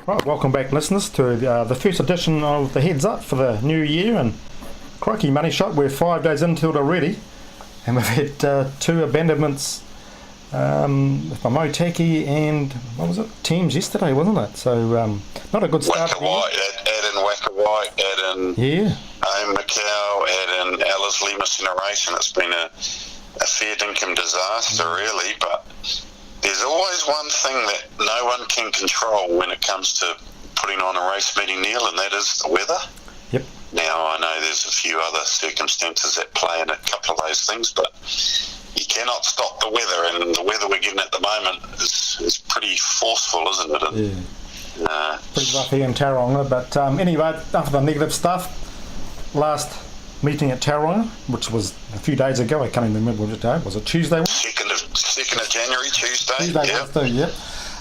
Right, welcome back, listeners, to the first edition of the Heads Up for the new year. And crikey, money shot, we're 5 days into it already, and we've had two abandonments from Otaki and what was it? Teams yesterday, wasn't it? So not a good start. Add in Wakawai, add in Macau, add in Alice Lemus in a race, and it's been a fair dinkum disaster, really. But there's always one thing that no one can control when it comes to putting on a race meeting, Neil, and that is the weather. Yep. Now, I know there's a few other circumstances at play in a couple of those things, but you cannot stop the weather, and the weather we're getting at the moment is pretty forceful, isn't it? Yeah. Pretty rough here in Tauranga, but anyway, after the negative stuff, last meeting at Tauranga, which was a few days ago, I can't even remember which day, was it Tuesday? 2nd of January, Tuesday. Yeah.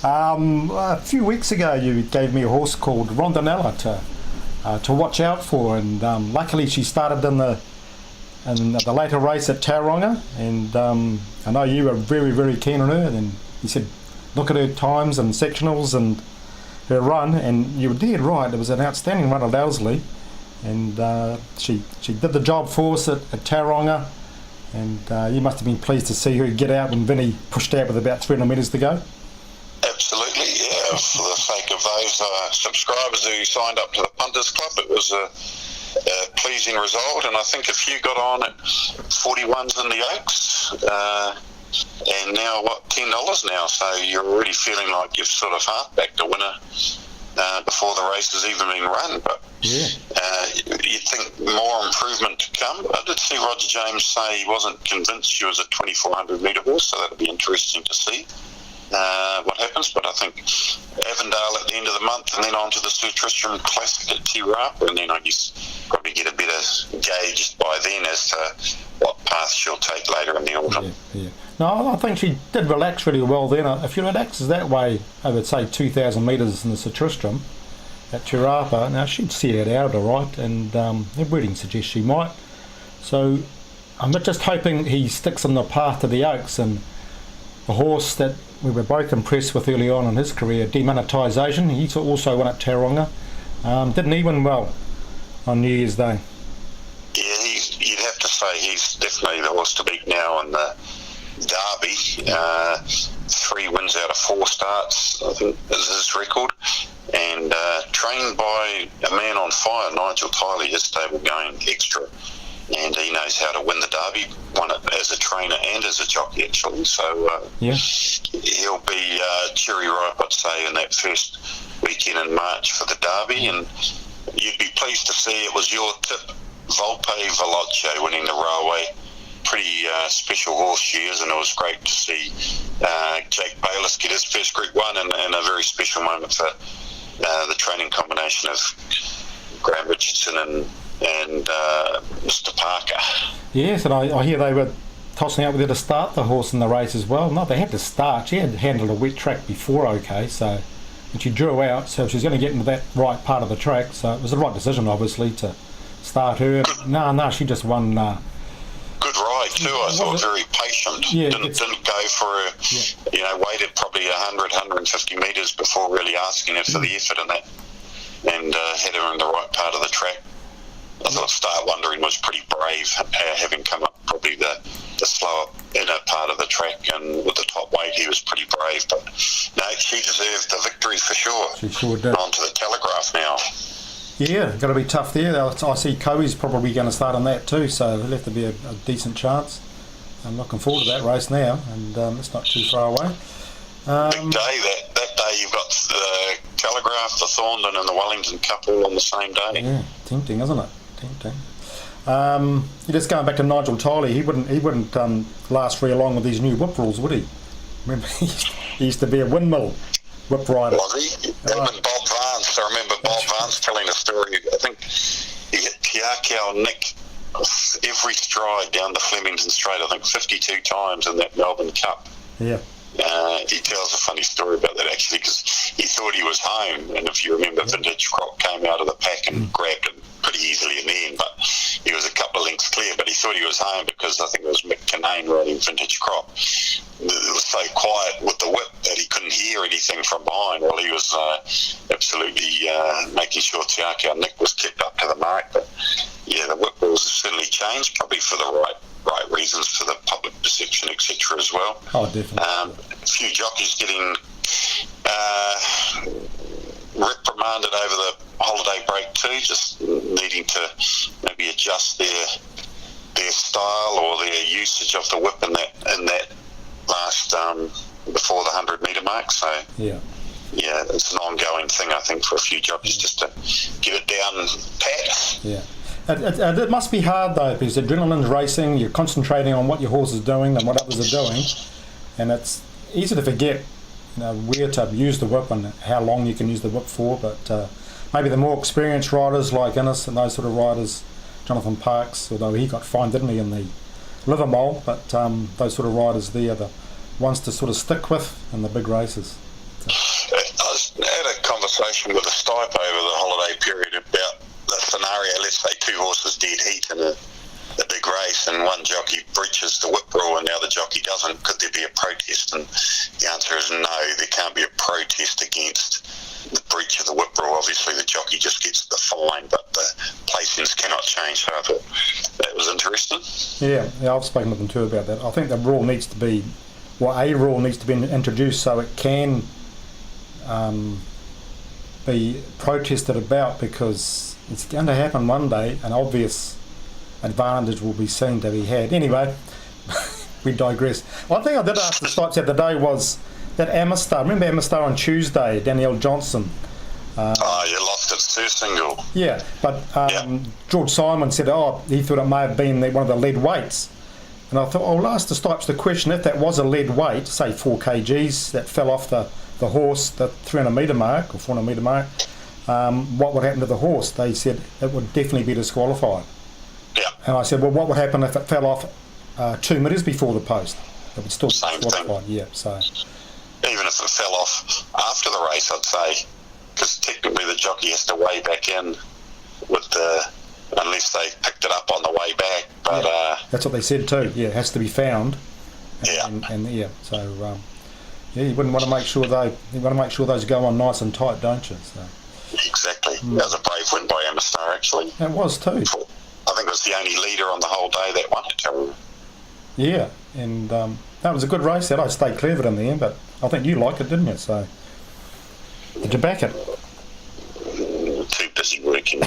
A few weeks ago you gave me a horse called Rondinella to watch out for, and luckily she started in the later race at Tauranga, and I know you were very, very keen on her, and you said look at her times and sectionals and her run, and you were dead right. It was an outstanding run at Owsley, and she did the job for us at Tauranga, and you must have been pleased to see her get out when Vinny pushed out with about 300 metres to go. Absolutely, yeah. For the sake of those subscribers who signed up to the Punters Club, it was a pleasing result, and I think if you got on at 41s in the Oaks, and now $10 now, so you're already feeling like you've sort of half-backed a winner before the race has even been run. But you'd think more improvement to come. I did see Roger James say he wasn't convinced she was a 2,400 metre horse, so that'll be interesting to see what happens. But I think Avondale at the end of the month, and then on to the Sir Tristram Classic at Te Rapa, and then I guess probably get a better gauge by then as to what path she'll take later in the autumn. Yeah. No, I think she did relax really well then. If she relaxes that way over, say, 2,000 metres in the Sir Tristram at Te Rapa, now she'd see it out all right, and her breeding suggests she might. So I'm just hoping he sticks on the path to the Oaks, and a horse that we were both impressed with early on in his career, Demonetisation. He also won at Tauranga. Didn't he win well on New Year's Day? Yeah, you'd have to say he's definitely the horse to beat now in the Derby. 3 wins out of 4 starts, I think, is his record. And trained by a man on fire, Nigel Tiley, his stable going extra. And he knows how to win the Derby, won it as a trainer and as a jockey, actually. So he'll be cherry ripe, I'd say, in that first weekend in March for the Derby. And you'd be pleased to see it was your tip, Volpe Veloce, winning the Railway. Pretty special horse she is, and it was great to see Jake Bayliss get his first Group 1, and a very special moment for the training combination of Graham Richardson and Mr. Parker. Yes, and I hear they were tossing out with her to start the horse in the race as well. No, they had to start. She had handled a wet track before, and she drew out, so she's going to get into that right part of the track. So it was the right decision, obviously, to start her. No, she just won. Good ride too. I thought very patient. Yeah, didn't go for waited probably 100, 150 metres before really asking her for the effort in that, and had her in the right part of the track. I thought Star Wondering was pretty brave, having come up probably the slower inner part of the track, and with the top weight he was pretty brave. But no, she deserved the victory for sure. She sure did. On to the Telegraph now. Yeah, got to be tough there. I see Coe's probably going to start on that too, so there'll have to be a decent chance. I'm looking forward to that race now, and it's not too far away. Big day that day. You've got the Telegraph, the Thorndon, and the Wellington Cup all on the same day. Yeah, tempting, isn't it? Tempting. Just going back to Nigel Tiley, he wouldn't last very long with these new whip rules, would he? Remember, he used to be a windmill whip rider. Was he? That was Bob Vance. I remember Bob Vance telling a story. I think he hit Tiakau Nick every stride down the Flemington Straight, I think 52 times in that Melbourne Cup. Yeah. He tells a funny story about that, actually, because he thought he was home, and if you remember, Vintage Crop came out of the pack and grabbed him pretty easily in the end, but he was a couple of lengths clear, but he thought he was home because I think it was Mick Kinane riding Vintage Crop. It was so quiet with the whip that he couldn't hear anything from behind while he was absolutely making sure Te Akau Nick was kept up to the mark. But yeah, the whip rules have certainly changed, probably for the right reasons, for the public perception, etc. as well. Oh, definitely. A few jockeys getting reprimanded over the holiday break too, just needing to maybe adjust their style or their usage of the whip in that last before the 100-metre mark. So yeah, it's an ongoing thing, I think, for a few jockeys just to get it down pat. Yeah. It must be hard though, because adrenaline's racing, you're concentrating on what your horse is doing and what others are doing, and it's easy to forget, where to use the whip and how long you can use the whip for. But maybe the more experienced riders like Innes and those sort of riders, Jonathan Parks, although he got fined, didn't he, in the Livermore, but those sort of riders there, the ones to sort of stick with in the big races. I had a conversation with a Stipe over the holiday period about the scenario. Let's say two horses dead heat in a big race, and one jockey breaches the whip rule and the other jockey doesn't. Could there be a protest? And the answer is no, there can't be a protest against the breach of the whip rule. Obviously the jockey just gets the fine, but the placings cannot change. So I thought that was interesting. Yeah, I've spoken with them too about that. I think the rule needs to be, a rule needs to be introduced so it can be protested about, because it's going to happen one day. An obvious advantage will be seen to be had. Anyway, we digress. One thing I did ask the Stipes the other day was that Amistar. Remember Amistar on Tuesday, Danielle Johnson? You lost it to single. Yeah, but George Simon said, he thought it may have been one of the lead weights. And I thought, I'll ask the Stipes the question, if that was a lead weight, say 4 kgs, that fell off the horse, the 300-metre mark or 400-metre mark, what would happen to the horse? They said it would definitely be disqualified. Yeah. And I said, well, what would happen if it fell off 2 metres before the post? It would still be Same disqualified. thing. Yeah, so. Even if it fell off after the race, I'd say, because technically the jockey has to weigh back in with unless they picked it up on the way back. But that's what they said too. Yeah, it has to be found. And so you wouldn't want to make sure those go on nice and tight, don't you? So. Exactly. That was a brave win by Amistar, actually. It was too. I think it was the only leader on the whole day that won it. Yeah, and that was a good race. That I stayed clear of it in the end, but I think you liked it, didn't you? So did you back it? Too busy working.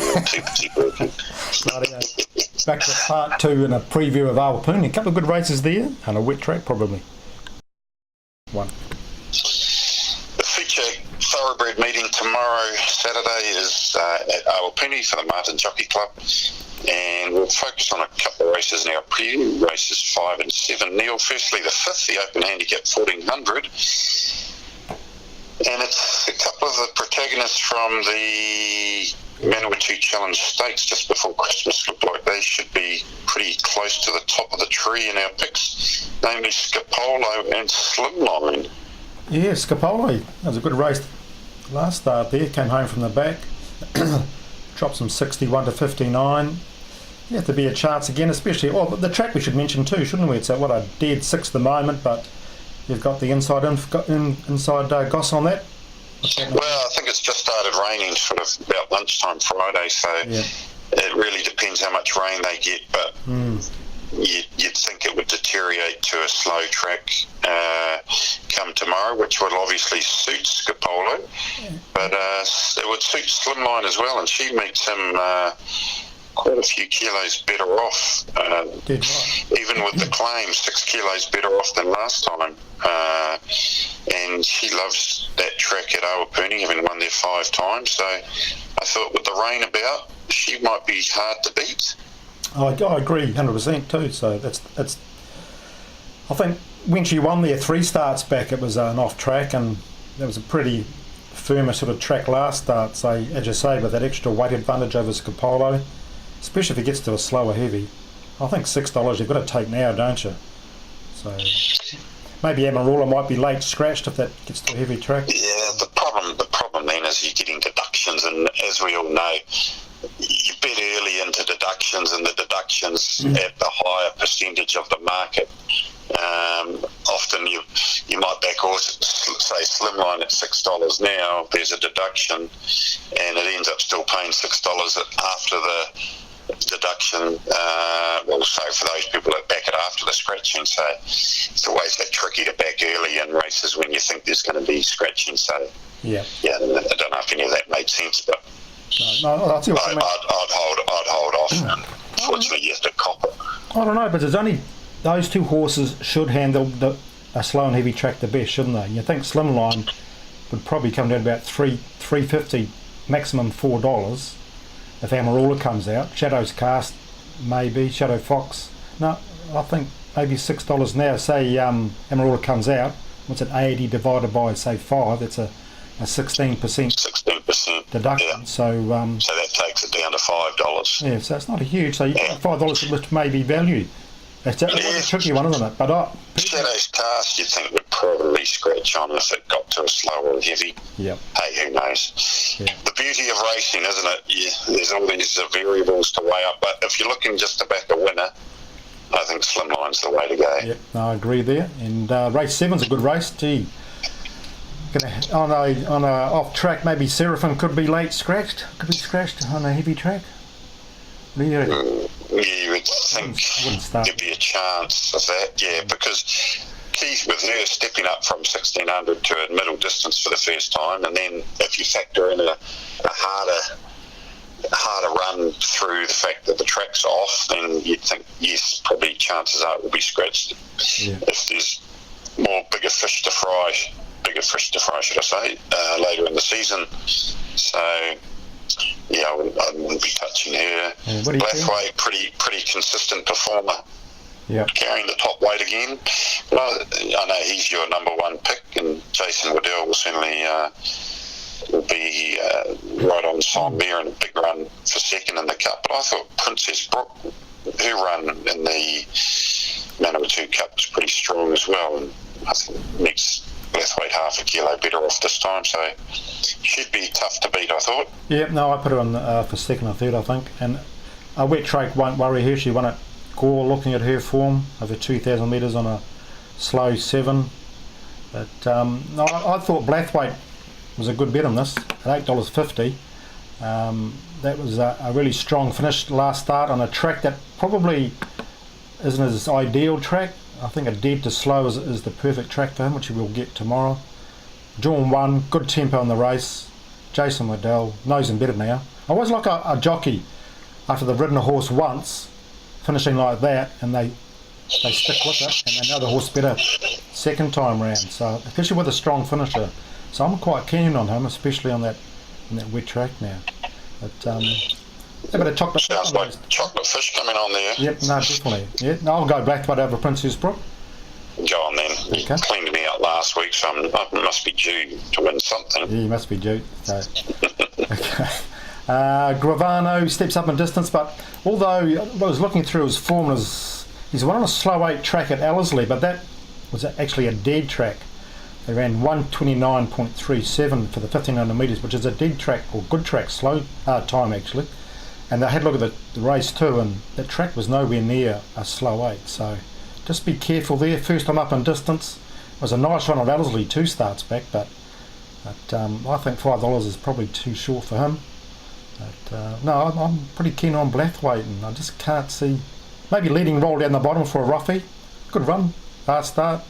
Back to part 2 and a preview of Awapuni. A couple of good races there, and a wet track probably. One. The feature thoroughbred meeting tomorrow, Saturday, is at Awapuni for the Martin Jockey Club, and we'll focus on a couple of races now. Preview races 5 and 7. Neil, firstly the 5th, the Open Handicap 1400. And it's a couple of the protagonists from the Manawatu Challenge Stakes just before Christmas. Look like they should be pretty close to the top of the tree in our picks, namely Scapolo and Slimline. Yeah, Scapolo. That was a good race last start there. Came home from the back. Dropped some 61 to 59. You have to be a chance again, especially. The track we should mention too, shouldn't we? It's at a dead 6 at the moment, but you've got the inside Goss on that. Well, I think it's just started raining sort of about lunchtime Friday, so it really depends how much rain they get, but you'd think it would deteriorate to a slow track come tomorrow, which would obviously suit Scapolo, but it would suit Slimline as well, and she makes him quite a few kilos better off, even with the claim, 6 kilos better off than last time. And she loves that track at Awapuni, having won there 5 times. So I thought with the rain about, she might be hard to beat. I agree 100% too. So that's. I think when she won there 3 starts back, it was an off track, and there was a pretty firmer sort of track last start. So as you say, with that extra weight advantage over Scapolo, especially if it gets to a slower heavy, I think $6 you've got to take now, don't you? So maybe Amarula might be late scratched if that gets to a heavy track. Yeah, the problem then is you're getting deductions, and as we all know, you bet early into deductions, and the deductions at the higher percentage of the market Often you might back horse, say Slimline at $6 now. There's a deduction, and it ends up still paying $6 after the deduction. Well, so for those people that back it after the scratching, so it's always that tricky to back early in races when you think there's going to be scratching. So yeah, I don't know if any of that made sense, but no, I'll see what I'd hold off. And unfortunately, you have to cop it. I don't know, but there's only those two horses should handle a slow and heavy track the best, shouldn't they? You think Slimline would probably come down about $3.50, maximum $4 if Amarula comes out. Shadow's Cast, maybe. Shadow Fox. No, I think maybe $6 now. Say Amarula comes out. What's it? 80 divided by say 5. That's a 16% 16% deduction. Yeah. So that takes it down to $5. Yeah, so it's not a huge. So you get $5 which may be value. It's a tricky one, isn't it? But Shadow's Cast, you'd think would probably scratch on if it got to a slower and heavy. Yep. Hey, who knows? Yeah. The beauty of racing, isn't it? There's all these variables to weigh up. But if you're looking just to back a winner, I think Slimline's the way to go. Yep, no, I agree there. And race 7's a good race. Gee, on a off track, maybe Seraphim could be late scratched. Could be scratched on a heavy track. You would think there'd be a chance of that, yeah, because Keith, with her stepping up from 1600 to a middle distance for the first time, and then if you factor in a harder run through the fact that the track's off, then you'd think, yes, probably chances are it will be scratched. Yeah. If there's bigger fish to fry, should I say, later in the season. So yeah, I wouldn't be touching her. Blathwayt, pretty consistent performer. Yeah. Carrying the top weight again. But I know he's your number one pick, and Jason Waddell will certainly will be right on Simon Bear in a big run for second in the Cup. But I thought Princess Brook, her run in the Manawatu Cup was pretty strong as well, and I think makes Blathwayt half a kilo better off this time, so should be tough to beat, I thought. Yeah, no, I put her on for second or third, I think, and a wet track won't worry her. She won at Gore, looking at her form over 2,000 metres on a slow 7. But no, I thought Blathwayt was a good bet on this at $8.50. That was a really strong finish last start on a track that probably isn't his ideal track. I think a dead to slow is the perfect track for him, which we'll get tomorrow. John won, good tempo in the race. Jason Waddell knows him better now. I always like a jockey after they've ridden a horse once, finishing like that, and they stick with it, and they know the horse better second time round. So especially with a strong finisher, so I'm quite keen on him, especially on that wet track now. But a bit of chocolate. Sounds like chocolate fish coming on there. Yep, no, definitely. Yeah, no, I'll go Blathwayt over Princess Brook. Go on then. Okay. You cleaned me out last week, so I must be due to win something. Yeah, you must be due. So. Okay. Gravano steps up in distance, but although I was looking through his form, he's won on a slow 8 track at Ellerslie, but that was actually a dead track. They ran 1:29.37 for the 1500 metres, which is a dead track, or good track, slow time actually. And they had a look at the race too, and the track was nowhere near a slow 8, so just be careful there. First time up in distance. It was a nice run at Ellerslie 2 starts back, but I think $5 is probably too short for him. But no, I'm pretty keen on Blathwayt, and I just can't see. Maybe leading roll down the bottom for a roughie. Good run, fast start.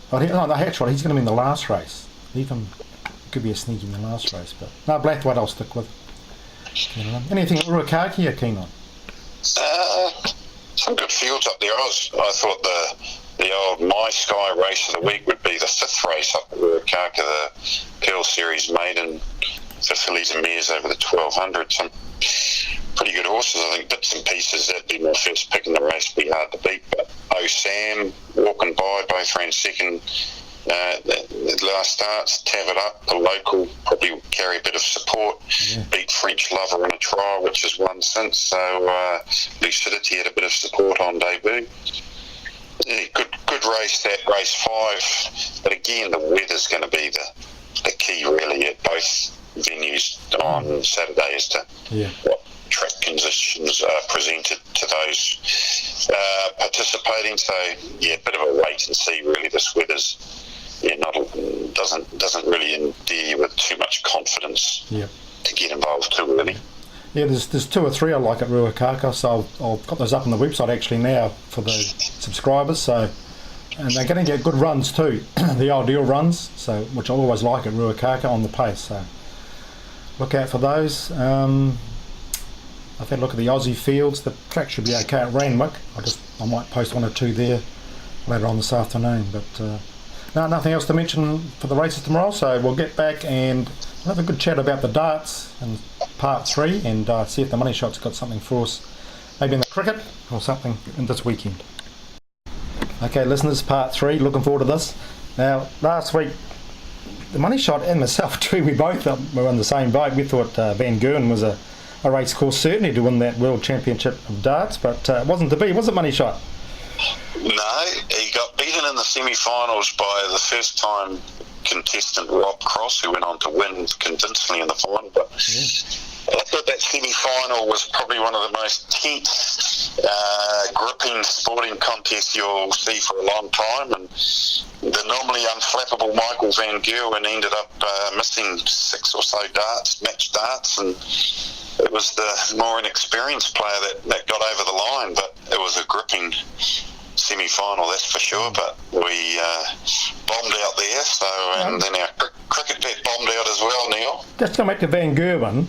No, that's right, he's going to be in the last race. Even could be a sneaky in the last race, but no, Blathwayt I'll stick with. Anything Ruakaki you're keen on? Some good fields up there. I thought the old My Sky race of the week would be the 5th race up at Ruakaka, the Pearl Series maiden for fillies and mares over the 1200. Some pretty good horses. I think bits and pieces, that'd be my first pick in the race, be hard to beat. But Sam walking by, both ran second. The last starts, Tav It Up, the local, probably carry a bit of support. Yeah. Beat French Lover in a trial, which has won since. So Lucidity had a bit of support on debut. Yeah, good race, that race 5. But again, the weather's going to be the key really at both venues on Saturday as to what track conditions are presented to those participating. So yeah, a bit of a wait and see. Really, this weather's doesn't really endear you with too much confidence to get involved too early. Yeah, there's 2 or 3 I like at Ruakaka, so I've got those up on the website actually now for the subscribers. So, and they're going to get good runs too, the ideal runs. So, which I always like at Ruakaka on the pace. So, look out for those. I've had a look at the Aussie fields. The track should be okay at Randwick. I might post 1 or 2 there later on this afternoon. But no, nothing else to mention for the races tomorrow. So we'll get back and we'll have a good chat about the darts in part 3 and see if the money shot's got something for us, maybe in the cricket or something in this weekend. Okay, listeners, part 3. Looking forward to this. Now, last week, the money shot and myself too, we both were on the same boat. We thought Van Gerwen was a race course certainly to win that World Championship of Darts, but it wasn't to be, was it, money shot? No, he got beaten in the semi-finals by the first-time contestant Rob Cross, who went on to win convincingly in the final. But I thought that semi-final was probably one of the most tense, gripping sporting contests you'll see for a long time. And the normally unflappable Michael Van Gerwen ended up missing 6 or so match darts, and it was the more inexperienced player that got over the line. But it was a gripping semi-final, that's for sure. But we bombed out there, so, and then our cricket bet bombed out as well, Neil. Just going back to Van Gerwen,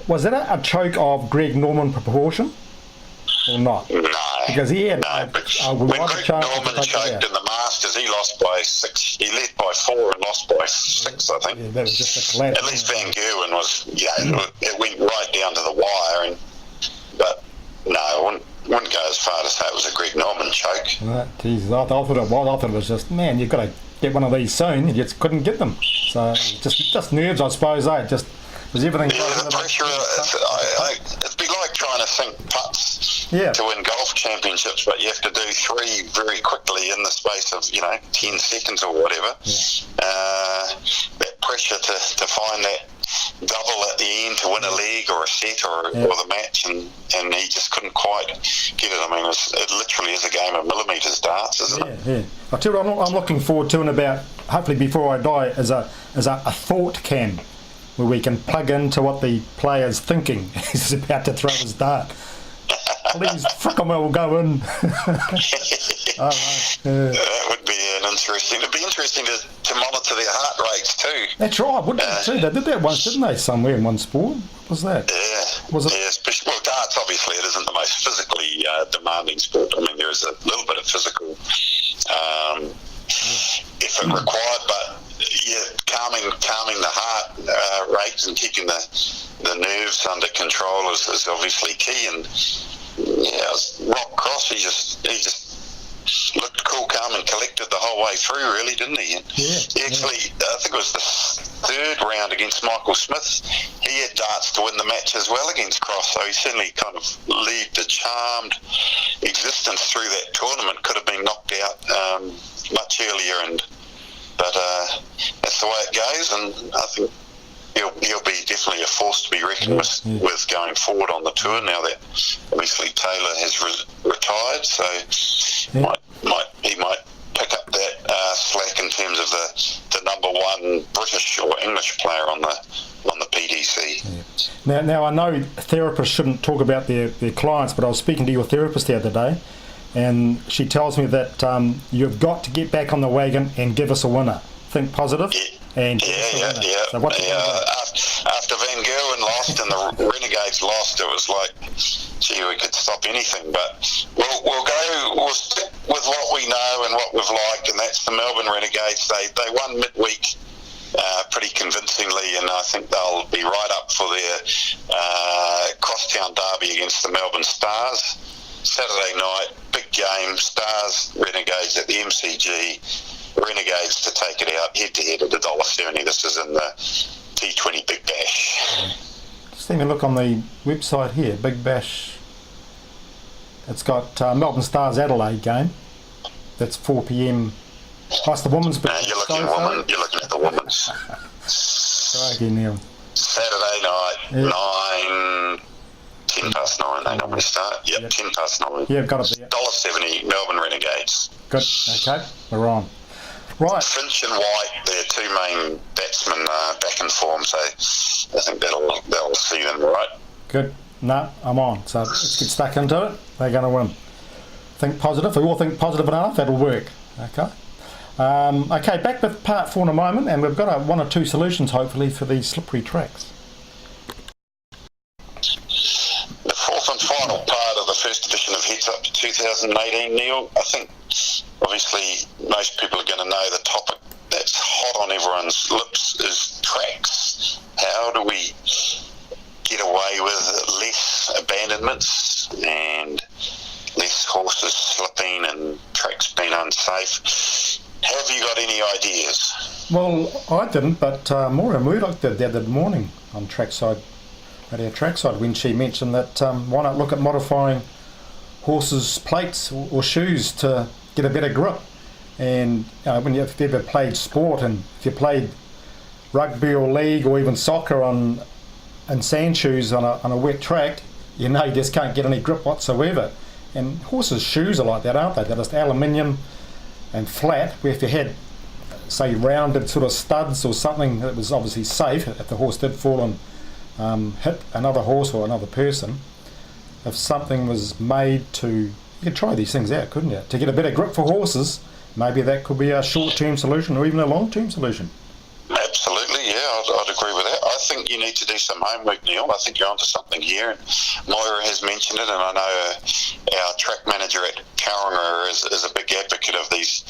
was that a choke of Greg Norman proportion or not? No, because he had when Greg Norman choked in the Masters, he lost by 6. He led by 4 and lost by 6, I think. Yeah, that was just a collapse. At least Van Gerwen was, it went right down to the wire. But no, I wouldn't go as far to say it was a Greg Norman choke. Jesus, I thought it was. I thought it was just, man, you've got to get one of these soon. You just couldn't get them. So just nerves, I suppose. Just was everything. Yeah, the pressure. It'd be like trying to sink putts to win golf championships, but you have to do 3 very quickly in the space of 10 seconds or whatever. That pressure to find that double at the end to win a leg or a set or the match, and he just couldn't quite get it. I mean, it literally is a game of millimetres darts, isn't it? Yeah. I tell you what, I'm looking forward to, and about hopefully before I die, is a thought cam where we can plug into what the player's thinking. He's about to throw his dart. Please, frickin' well, we'll go in. That would be it'd be interesting to monitor their heart rates too. That's right, wouldn't it too? They did that once, didn't they, somewhere in one sport? What was that? Yeah. Was it? Yeah, especially, well, darts, obviously, it isn't the most physically demanding sport. I mean, there is a little bit of physical effort required, but calming the heart rates and keeping the nerves under control is obviously key. And Rob Cross, he just looked cool, calm and collected the whole way through, really, didn't he? And he actually, I think it was the 3rd round against Michael Smith, he had darts to win the match as well against Cross, so he certainly kind of lived a charmed existence through that tournament. Could have been knocked out much earlier, but that's the way it goes, and I think he'll be definitely a force to be reckoned with going forward on the tour now that obviously Taylor has retired, so he might pick up that slack in terms of the number 1 British or English player on the PDC. Yeah. Now I know therapists shouldn't talk about their clients, but I was speaking to your therapist the other day, and she tells me that you've got to get back on the wagon and give us a winner. Think positive. And So after Van Gerwen lost and the Renegades lost, it was like, gee, we could stop anything. But we'll stick with what we know and what we've liked, and that's the Melbourne Renegades. They won midweek pretty convincingly, and I think they'll be right up for their crosstown derby against the Melbourne Stars. Saturday night, big game, Stars, Renegades at the MCG. Renegades to take it out head-to-head at $1.70. This is in the T20 Big Bash. Just even look on the website here, Big Bash. It's got Melbourne Stars Adelaide game. That's 4 p.m. Plus the women's. You're looking at the women's. Crikey, Neil. Saturday night, 9:10 10:09 they normally start. Yep, 10:09. Yeah, got it there. $1.70 Melbourne Renegades. Good. Okay, we're on. Right. Finch and White, their two main batsmen, back in form, so I think that'll see them right. Good. No, I'm on. So let's get stuck into it. They're going to win. Think positive. We all think positive enough. That'll work. Okay. Okay, back with part 4 in a moment, and we've got one or two solutions, hopefully, for these slippery tracks. The fourth and final part of the first edition of Heads Up 2018, Neil. I think, obviously, most people are going to know the topic that's hot on everyone's lips is tracks. How do we get away with less abandonments and less horses slipping and tracks being unsafe? Have you got any ideas? Well, I didn't, but Maura Murdoch did the other morning on Radio Trackside, when she mentioned that why not look at modifying horses' plates or shoes to get a better grip. And when you've ever played sport, and if you played rugby or league or even soccer in sand shoes on a wet track, you just can't get any grip whatsoever. And horses' shoes are like that, aren't they? They're just aluminium and flat, where if you had, say, rounded sort of studs or something that was obviously safe, if the horse did fall and hit another horse or another person, if something was made to, you could try these things out, couldn't you? To get a better grip for horses, maybe that could be a short-term solution or even a long-term solution. Absolutely, yeah, I'd agree with that. I think you need to do some homework, Neil. I think you're onto something here. And Moira has mentioned it, and I know our track manager at Tauranga is a big advocate of these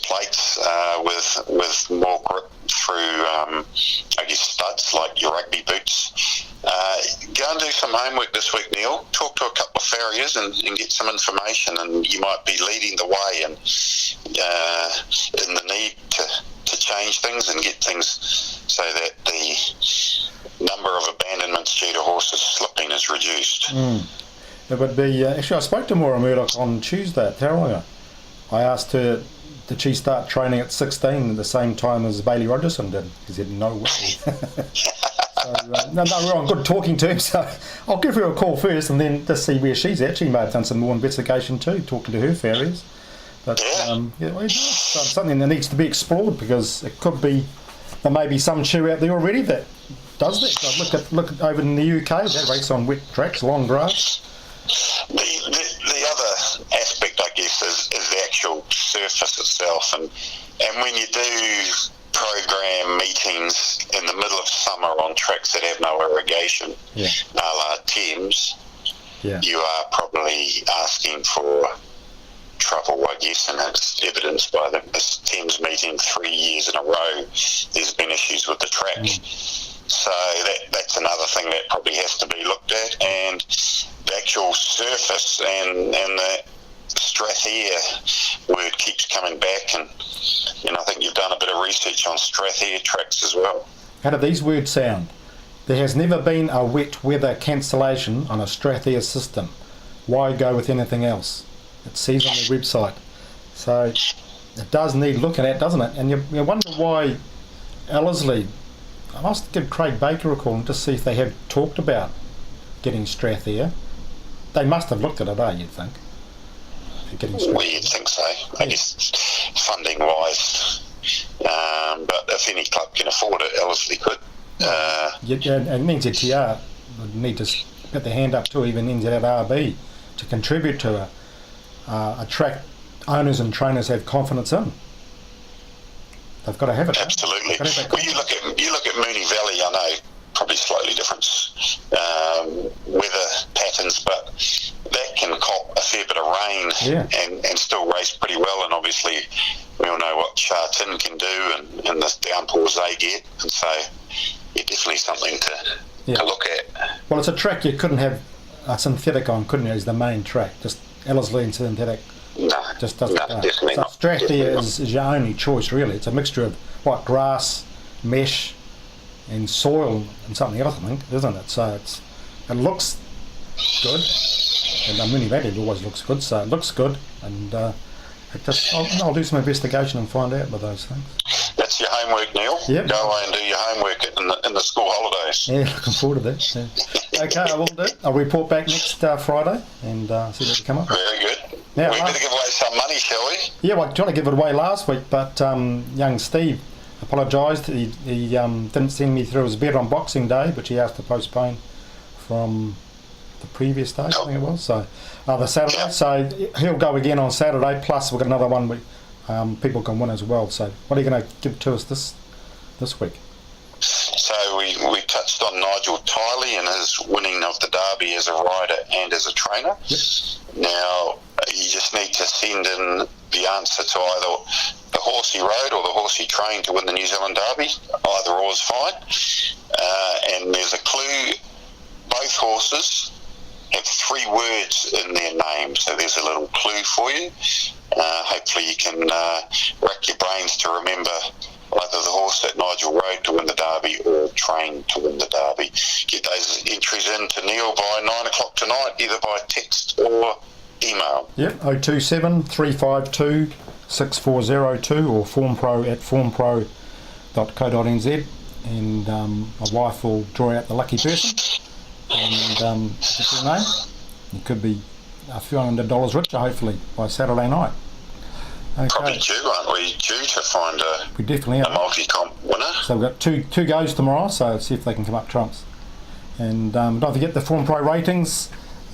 plates with more grip through, I guess, studs like your rugby boots. Go and do some homework this week, Neil. Talk to a couple of farriers and get some information, and you might be leading the way in the need to change things and get things so that the number of abandonments due to horses slipping is reduced. It would be, actually I spoke to Maura Murdoch on Tuesday at Tauranga. I asked her, did she start training at 16 at the same time as Bailey Rogerson did? He said, no way. So, no, we're on good talking terms, so I'll give her a call first and then just see where she's at. She may have done some more investigation too, talking to her farriers. But it's something that needs to be explored, because it could be, there may be some shoe out there already that does that. Look at over in the UK, that race on wet tracks, long grass. The other aspect, I guess, is the actual surface itself, and when you do program meetings in the middle of summer on tracks that have no irrigation, a la Thames, you are probably asking for trouble, I guess, and it's evidenced by this Thames meeting 3 years in a row. There's been issues with the track. So that's another thing that probably has to be looked at, and the actual surface and the Strathair word keeps coming back, and I think you've done a bit of research on Strathair tracks as well. How do these words sound? There has never been a wet weather cancellation on a Strathair system. Why go with anything else? It says on the website. So it does need looking at, doesn't it? And you wonder why Ellerslie, I must give Craig Baker a call and just see if they have talked about getting Strathair. They must have looked at it, you'd think. Well, you'd think so. I guess funding-wise. But if any club can afford it, Ellerslie could. And NZTR would need to put their hand up to even NZRB to contribute to a track owners and trainers have confidence in. They've got to have it. Absolutely. Well, you look at Moonee Valley. I know probably slightly different weather patterns, but that can cop a fair bit of rain and still race pretty well. And obviously, we all know what Sha Tin can do and the downpours they get, and so definitely something to look at. Well, it's a track you couldn't have a synthetic on, couldn't you? As the main track, just Ellerslie and synthetic. No, just doesn't go. Definitely not. Strathair is your only choice, really. It's a mixture of grass, mesh, and soil and something else, I think, isn't it? So it looks good, and Moonee Valley always looks good, so it looks good, and I'll do some investigation and find out with those things. That's your homework, Neil. Yep. Go away and do your homework in the school holidays. Yeah, looking forward to that. Yeah. Okay, I will do. I'll report back next Friday and see what we come up with. Very good. Yeah, we better give away some money, shall we? Yeah, well, I tried to give it away last week, but young Steve apologised. He didn't send me through his bet on Boxing Day, which he asked to postpone from the previous day, I think it was. So the Saturday. Yeah. So he'll go again on Saturday. Plus, we've got another one people can win as well. So what are you going to give to us this week? So we touched on Nigel Tiley and his winning of the Derby as a rider and as a trainer. Yep. Now, you just need to send in the answer to either the horse he rode or the horse he trained to win the New Zealand Derby. Either or is fine. And there's a clue. Both horses have 3 words in their name, so there's a little clue for you. Hopefully you can rack your brains to remember either the horse that Nigel rode to win the Derby or trained to win the Derby. Get those entries in to Neil by 9 o'clock tonight, either by text or email. Yep, 027 352 6402 or formpro@formpro.co.nz, and my wife will draw out the lucky person. And what's your name? It could be a few $100 richer, hopefully, by Saturday night. Probably Okay, due, aren't we? Due to find we definitely a are. multi-comp winner. So we've got two goes tomorrow, so see if they can come up trumps. And don't forget the Form Pro ratings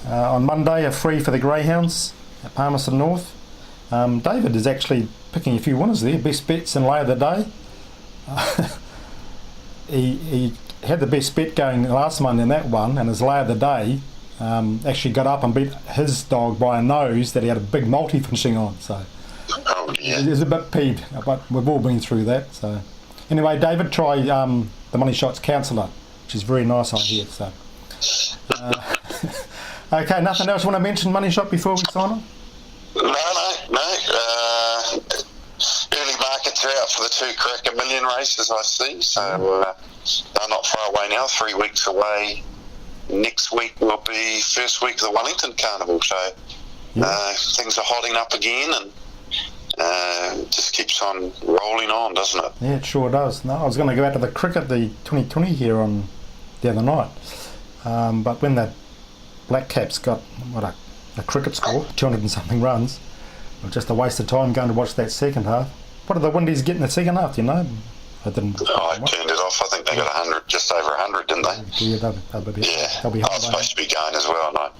on Monday are free for the Greyhounds at Palmerston North. David is actually picking a few winners there. Best bets and lay of the day. He had the best bet going last Monday in that one, and his lay of the day actually got up and beat his dog by a nose that he had a big multi finishing on. So Oh, yeah. he's a bit peeved, but we've all been through that. So anyway, David, try the Money Shots Counsellor, which is very nice on here. So okay, nothing else you want to mention, Money Shot, before we sign on? No. Early markets are out for the 2 Cracker Million races, I see. So they're not far away now, 3 weeks away. Next week will be first week of the Wellington Carnival. So things are hotting up again, and it just keeps on rolling on, doesn't it? Yeah, it sure does. No, I was going to go out to the cricket, the 2020 here on the other night, but when the Black Caps got a cricket score, 200 and something runs, it was just a waste of time going to watch that second half. What did the Windies get in the second half? You know, I didn't. I turned it off. I think they got 100, just over 100, didn't they? Yeah, they'll be I was supposed to be going as well, and I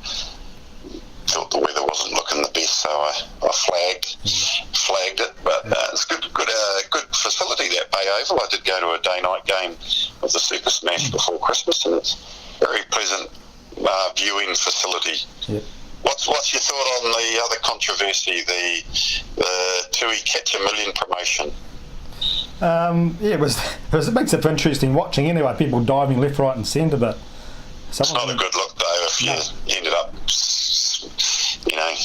thought the weather wasn't looking the best, so I flagged it. But it's good facility, that Bay Oval. I did go to a day-night game of the Super Smash before Christmas, and it's very pleasant viewing facility. Yep. What's your thought on the other controversy, the Tui Catch a Million promotion? Yeah, it makes it interesting watching anyway. People diving left, right, and centre, but It's not a good look though if you ended up,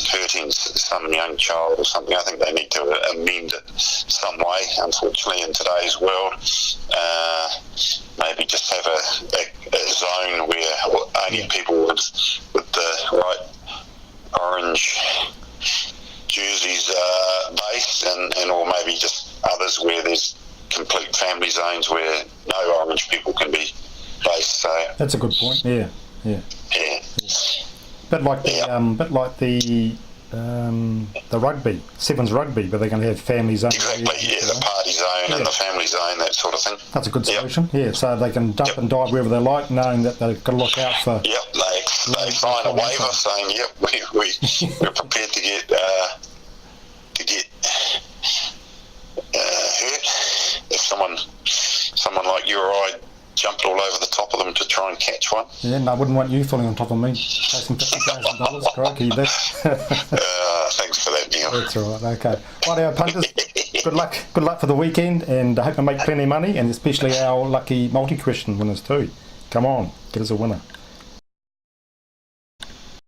hurting some young child or something. I think they need to amend it some way. Unfortunately, in today's world, maybe just have a zone where only people with the right orange jerseys based, and or maybe just others where there's complete family zones where no orange people can be based. So that's a good point. Yeah. Bit like the rugby, Sevens rugby, but they're going to have family zones. Exactly, the party zone and the family zone, that sort of thing. That's a good solution. Yeah, so they can dump and dive wherever they like, knowing that they've got to look out for. Yep, they sign a waiver saying, "Yep, we're prepared to get hurt if someone like you or I jumped all over the top of them to try and catch one." Yeah, and I wouldn't want you falling on top of me, chasing $50,000. Crikey, thanks for that, Neil. That's all right. Okay. Right, our punters. Good luck for the weekend, and I hope you make plenty of money, and especially our lucky multi-question winners too. Come on, get us a winner.